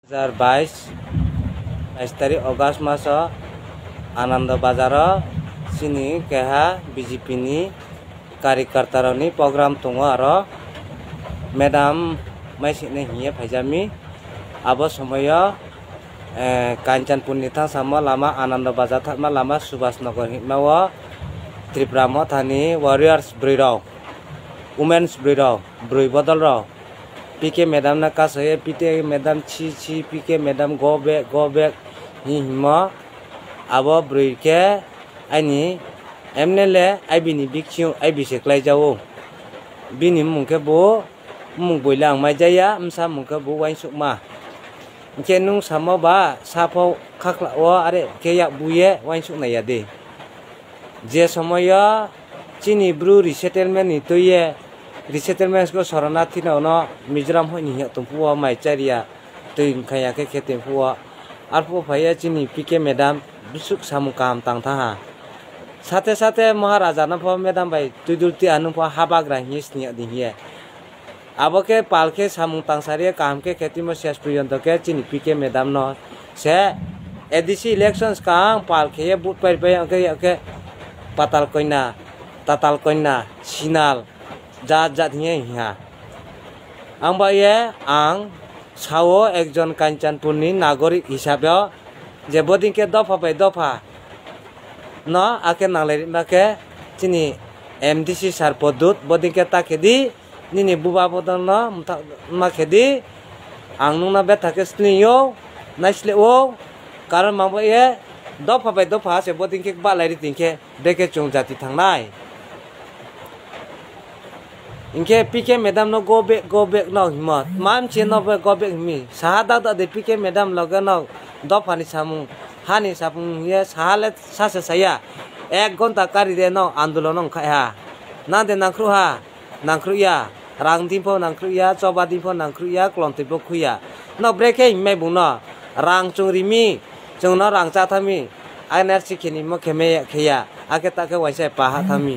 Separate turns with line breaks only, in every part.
2022 तारिख अगस्त मास आनंद बाजार सिनी केहा बीजेपी नि कार्यकर्ता नि प्रोग्राम दङ आरो मैडम माइसिने हिए फाइजामी आबो समय कांचनपुर नि थासामा लामा आनंद बाजार थामा लामा सुभाष नगर हिमाव त्रिपुरा म थानी वारियर्स ब्रिराव वुमेन्स ब्रिराव ब्रुई बदल राव पीके मैडम ना कासे पीके मैडम छी पीके मैडम गो बैक हिमा आबो ब्रुई के आइनी एमनेले आइबिनी बिक्सिउ आइबि सेक्लाय जावो बिनि मुंखे बो मुं बयला आं माइजाया मसा मुंखे बो वाइन सुकमा के नुं सामबा साफौ खाखलाओ आरे के या बुये वाइन सुकनाया दे जे समय चिनी ब्रु रिसेटलमेंट नि तोये रिसेटलमेंट को शरणार्थी न मिजोराम होनी तुमपुआ माइचारिया तुम खाया के खेते पुआ आरपो भाइया चिनी पीके मैडम बिसुक सामु काम तांथा साथे साथे महाराजा न फो मैडम भाई तुदुलती आनु फो हाबाग्रा हिसनि दिहिए आबो के पालके सामु तांसारिया काम के खेती में शेष पर्यंत के चिनी पीके मैडम न से एडीसी इलेक्शंस का पालके बुट पर के पाताल कन्या सिनाल जात हिए हिया आंबा ये आं सावो एकजन कांचनपुरनि नागरिक हिसाबै जे बदिंके दफा बाय दफा न आके नांलाय माके चिनि एमडीसी सार पदुत बदिंके ताकेदि निनि बुबा बदन न माकेदि आं नुना बे थाके स्लियो नाइस्लेओ कारण माबा ये दफा बाय दफा से बदिंके बालायरि दिंके बेके चुं जाति थांनाय इनके पीके मैडम नो गो बैक न हिमत माम चे न गो बैक हिमी साहा दा दे पीके मैडम लगे न दफानि सामु हानि सामु ये साहाले सासे साया 1 घंटा कारि दे न आंदोलन खाया ना दे नांख्रुया रां दिफो नांख्रुया चबा दिफो नांख्रुया क्लन्तिबो खुया न ब्रेके हिमै बुनो रां चुरिमी जोंना रां चाथामी आइनारसि खेनि म खेमे खेया आके ताके वाइसे पाहा थामी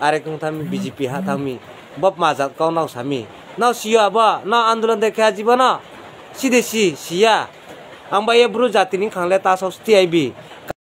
आरे कुं थामी बीजेपी हा थामी बप माजात कौ नाव सामी नाव सिया बा ना आंदोलन देखा जीवन सिदेसी सिया आंबा ये ब्रु जातिनि खांले तासौ स्ति आइबि